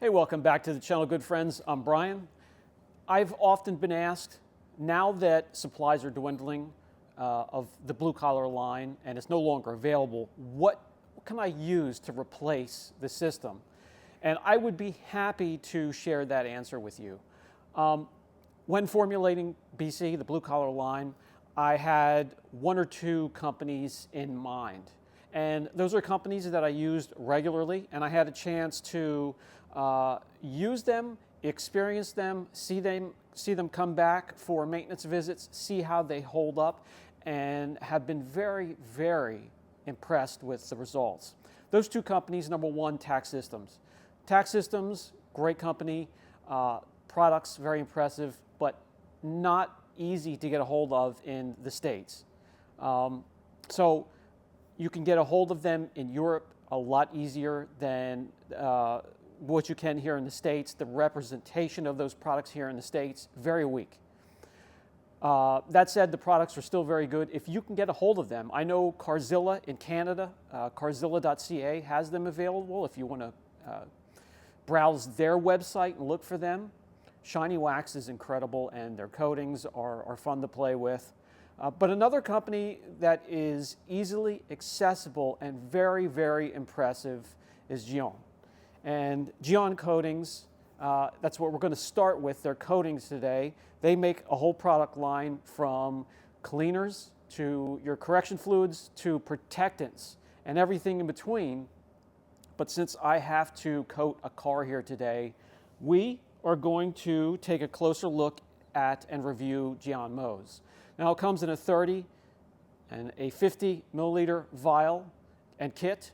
Hey, welcome back to the channel, good friends. I'm Brian. I've often been asked, now that supplies are dwindling of the blue collar line and it's no longer available, what can I use to replace the system? And I would be happy to share that answer with you. When formulating BC, the blue collar line, I had one or two companies in mind. And those are companies that I used regularly, and I had a chance to use them, experience them, see them come back for maintenance visits, see how they hold up, and have been very, very impressed with the results. Those two companies, number one, Tax Systems. Tax Systems, great company, products very impressive, but not easy to get a hold of in the States. So you can get a hold of them in Europe a lot easier than what you can here in the States. The representation of those products here in the States, very weak. That said, the products are still very good. If you can get a hold of them, I know Carzilla in Canada, carzilla.ca has them available if you want to browse their website and look for them. Shiny Wax is incredible and their coatings are fun to play with. But another company that is easily accessible and very, very impressive is Gyeon. And Gyeon Coatings, that's what we're going to start with, their coatings today. They make a whole product line from cleaners to your correction fluids to protectants and everything in between. But since I have to coat a car here today, we are going to take a closer look at and review Gyeon Mohs. Now it comes in a 30 and a 50 milliliter vial and kit.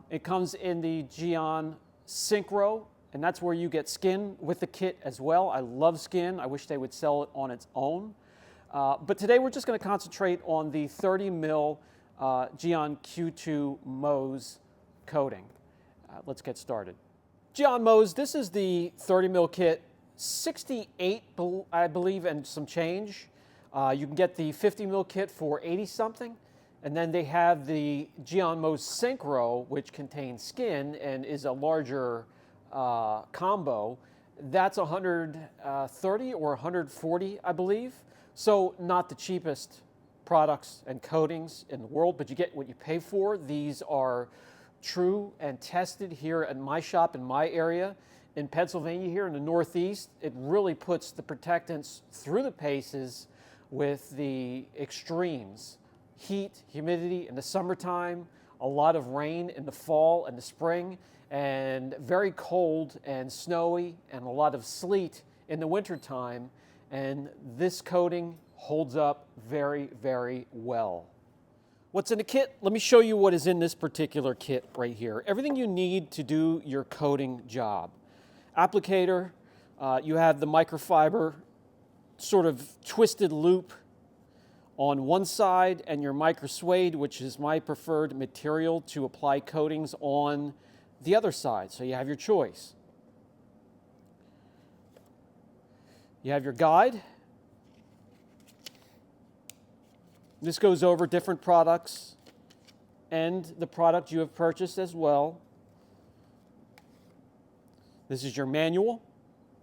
It comes in the Gyeon Synchro, and that's where you get skin with the kit as well. I love skin. I wish they would sell it on its own. But today we're just going to concentrate on the 30 mil Gyeon Q2 Mohs coating. Let's get started. Gyeon Mohs, this is the 30 mil kit, 68 I believe and some change. You can get the 50 mil kit for 80 something, and then they have the Gyeon Mohs Synchro, which contains skin and is a larger combo. That's 130 or 140, I believe. So not the cheapest products and coatings in the world, but you get what you pay for. These are true and tested here at my shop in my area. In Pennsylvania here in the Northeast, it really puts the protectants through the paces with the extremes. Heat, humidity in the summertime, a lot of rain in the fall and the spring, and very cold and snowy and a lot of sleet in the wintertime. And this coating holds up very, very well. What's in the kit? Let me show you what is in this particular kit right here. Everything you need to do your coating job. Applicator, you have the microfiber sort of twisted loop on one side and your micro suede, which is my preferred material to apply coatings on the other side. So you have your choice. You have your guide. This goes over different products and the product you have purchased as well. This is your manual.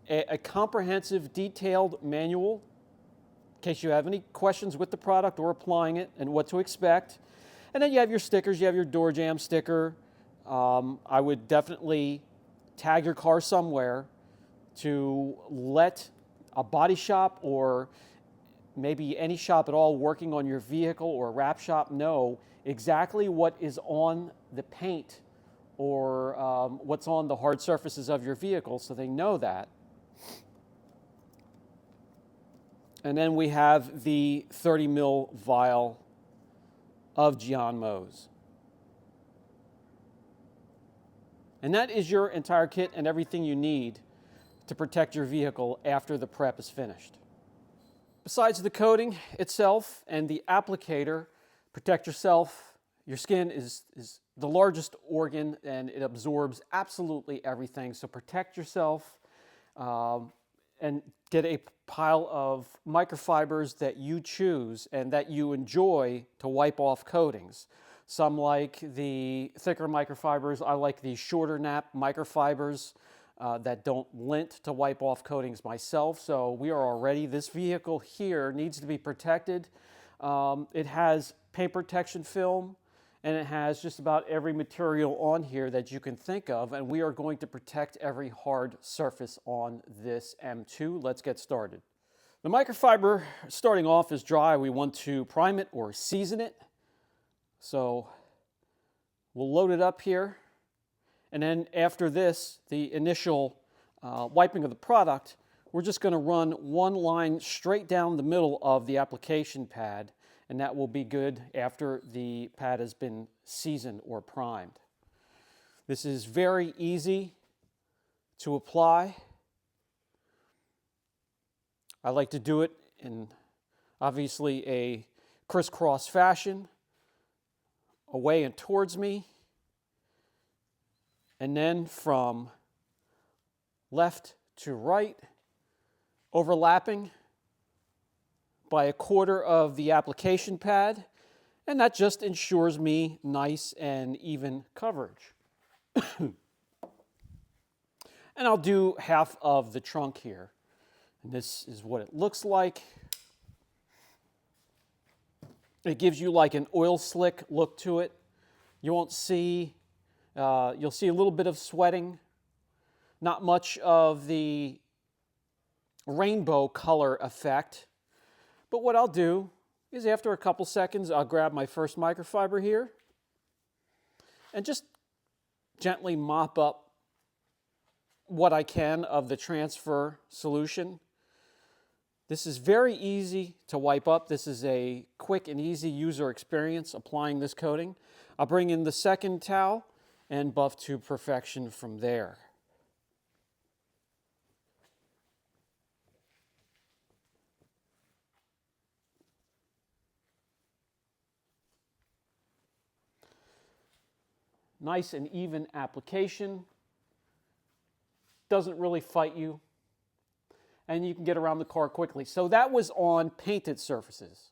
A comprehensive, detailed manual in case you have any questions with the product or applying it and what to expect. And then you have your stickers. You have your door jamb sticker. I would definitely tag your car somewhere to let a body shop or maybe any shop at all working on your vehicle or a wrap shop know exactly what is on the paint or what's on the hard surfaces of your vehicle, so they know that. And then we have the 30 mil vial of Gyeon Mohs. And that is your entire kit and everything you need to protect your vehicle after the prep is finished. Besides the coating itself and the applicator, protect yourself. Your skin is the largest organ and it absorbs absolutely everything. So protect yourself and get a pile of microfibers that you choose and that you enjoy to wipe off coatings. Some like the thicker microfibers. I like the shorter nap microfibers. that don't lint to wipe off coatings myself, so we are all ready. This vehicle here needs to be protected. It has paint protection film, and it has just about every material on here that you can think of, and we are going to protect every hard surface on this M2. Let's get started. The microfiber, starting off, is dry. We want to prime it or season it. So we'll load it up here. And then after this, the initial wiping of the product, we're just going to run one line straight down the middle of the application pad, and that will be good after the pad has been seasoned or primed. This is very easy to apply. I like to do it in obviously a crisscross fashion, away and towards me, and then from left to right, overlapping by 1/4 of the application pad, and that just ensures me nice and even coverage. And I'll do half of the trunk here. And this is what it looks like. It gives you like an oil slick look to it. You won't see, you'll see a little bit of sweating, not much of the rainbow color effect. But what I'll do is after a couple seconds, I'll grab my first microfiber here and just gently mop up what I can of the transfer solution. This is very easy to wipe up. This is a quick and easy user experience applying this coating. I'll bring in the second towel and buff to perfection from there. Nice and even application. Doesn't really fight you, and you can get around the car quickly. So that was on painted surfaces.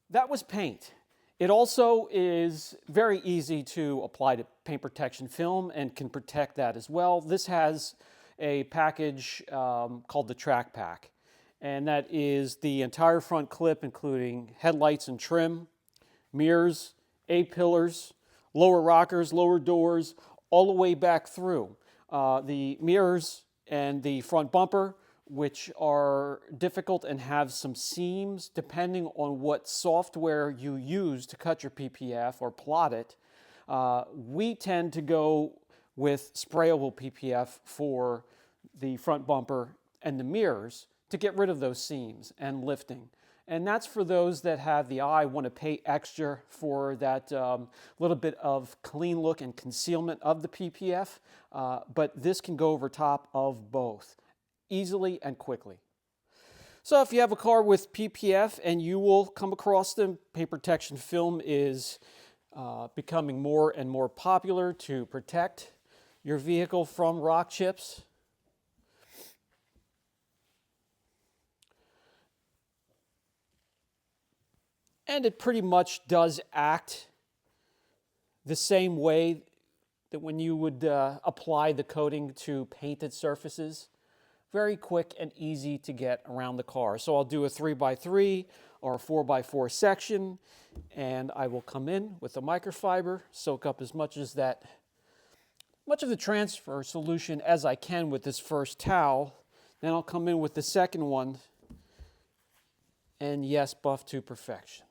That was paint. It also is very easy to apply to paint protection film and can protect that as well. This has a package called the Track Pack, and that is the entire front clip, including headlights and trim, mirrors, A-pillars, lower rockers, lower doors, all the way back through. The mirrors and the front bumper, which are difficult and have some seams depending on what software you use to cut your PPF or plot it. We tend to go with sprayable PPF for the front bumper and the mirrors to get rid of those seams and lifting. And that's for those that have the eye, want to pay extra for that little bit of clean look and concealment of the PPF. But this can go over top of both easily and quickly. So if you have a car with PPF, and you will come across them, paint protection film is becoming more and more popular to protect your vehicle from rock chips. And it pretty much does act the same way that when you would apply the coating to painted surfaces. Very quick and easy to get around the car. So I'll do a 3x3 or a 4x4 section, and I will come in with a microfiber, soak up as much of the transfer solution as I can with this first towel. Then I'll come in with the second one, and yes, buff to perfection.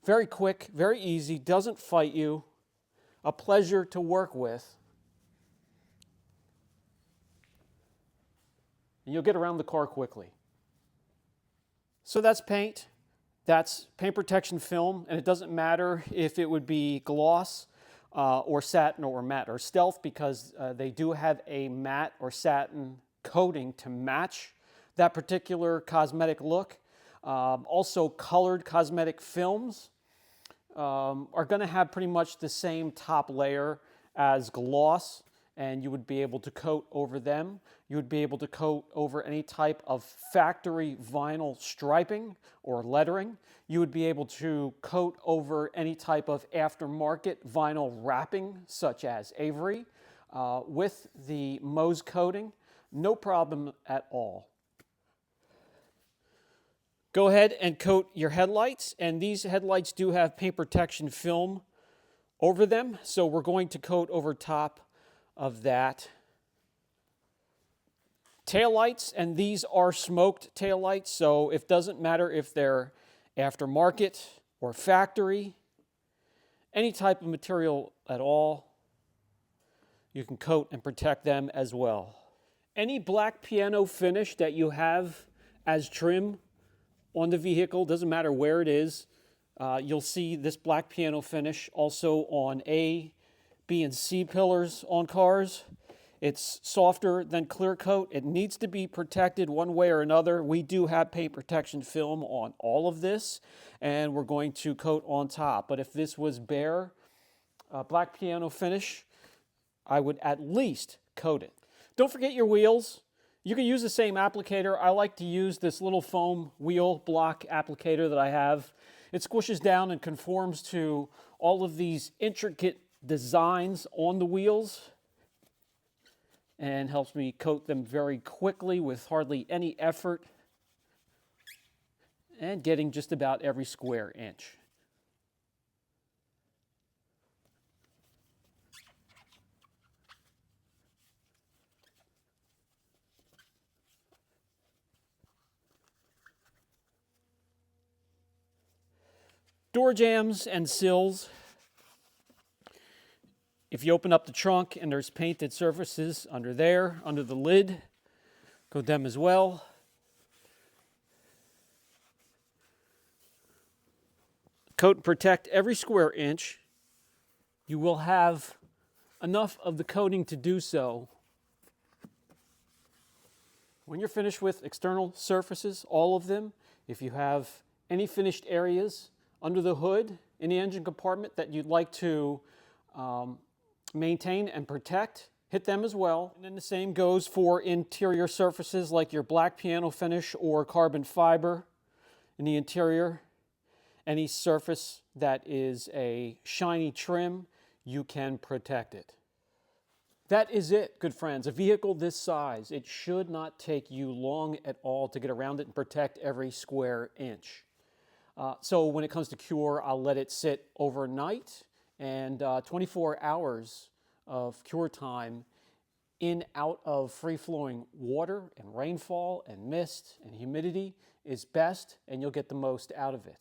Very quick, very easy, doesn't fight you, a pleasure to work with. And you'll get around the car quickly. So that's paint. That's paint protection film, and it doesn't matter if it would be gloss or satin or matte or stealth, because they do have a matte or satin coating to match that particular cosmetic look. Also, colored cosmetic films are going to have pretty much the same top layer as gloss, and you would be able to coat over them. You would be able to coat over any type of factory vinyl striping or lettering. You would be able to coat over any type of aftermarket vinyl wrapping, such as Avery. with the Mohs coating, no problem at all. Go ahead and coat your headlights, and these headlights do have paint protection film over them, so we're going to coat over top of that. Taillights, and these are smoked taillights, so it doesn't matter if they're aftermarket or factory, any type of material at all, you can coat and protect them as well. Any black piano finish that you have as trim on the vehicle, doesn't matter where it is, you'll see this black piano finish also on A, B, and C pillars on cars. It's softer than clear coat. It needs to be protected one way or another. We do have paint protection film on all of this, and we're going to coat on top. But if this was bare black piano finish, I would at least coat it. Don't forget your wheels. You can use the same applicator. I like to use this little foam wheel block applicator that I have. It squishes down and conforms to all of these intricate designs on the wheels and helps me coat them very quickly with hardly any effort and getting just about every square inch. Door jambs and sills. If you open up the trunk and there's painted surfaces under there, under the lid, coat them as well. Coat and protect every square inch. You will have enough of the coating to do so. When you're finished with external surfaces, all of them, if you have any finished areas under the hood in the engine compartment that you'd like to maintain and protect, hit them as well. And then the same goes for interior surfaces like your black piano finish or carbon fiber in the interior. Any surface that is a shiny trim, you can protect it. That is it, good friends. A vehicle this size, it should not take you long at all to get around it and protect every square inch. So when it comes to cure, I'll let it sit overnight, and 24 hours of cure time in out of free-flowing water and rainfall and mist and humidity is best, and you'll get the most out of it.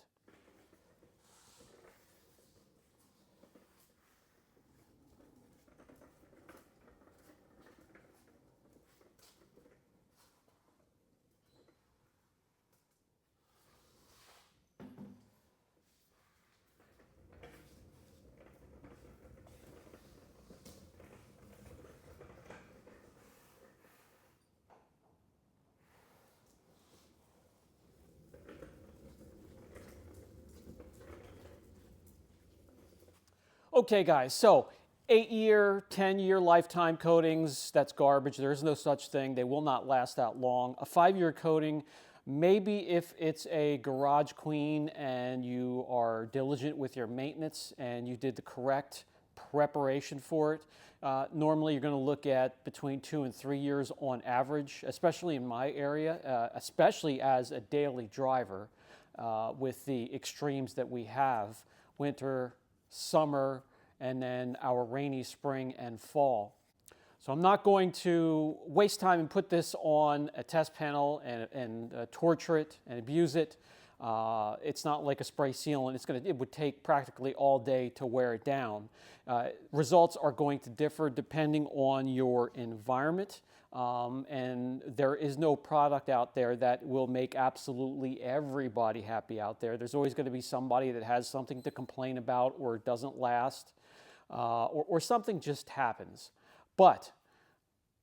Okay guys, so 8-year, 10-year lifetime coatings, that's garbage. There is no such thing. They will not last that long. A 5-year coating, maybe if it's a garage queen and you are diligent with your maintenance and you did the correct preparation for it. Normally you're going to look at between 2 and 3 years on average, especially in my area, especially as a daily driver with the extremes that we have, winter, summer, and then our rainy spring and fall. So I'm not going to waste time and put this on a test panel and torture it and abuse it. It's not like a spray sealant. It would take practically all day to wear it down. Results are going to differ depending on your environment. And there is no product out there that will make absolutely everybody happy out there. There's always going to be somebody that has something to complain about, or it doesn't last, or something just happens. But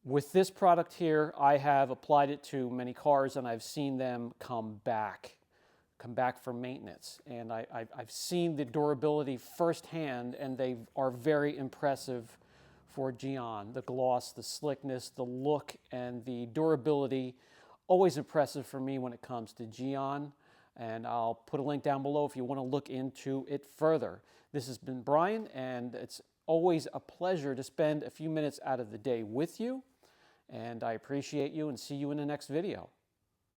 with this product here, I have applied it to many cars and I've seen them come back for maintenance. And I've seen the durability firsthand, and they are very impressive for Gyeon. The gloss, the slickness, the look, and the durability, always impressive for me when it comes to Gyeon. And I'll put a link down below if you want to look into it further. This has been Brian, and it's always a pleasure to spend a few minutes out of the day with you, and I appreciate you and see you in the next video.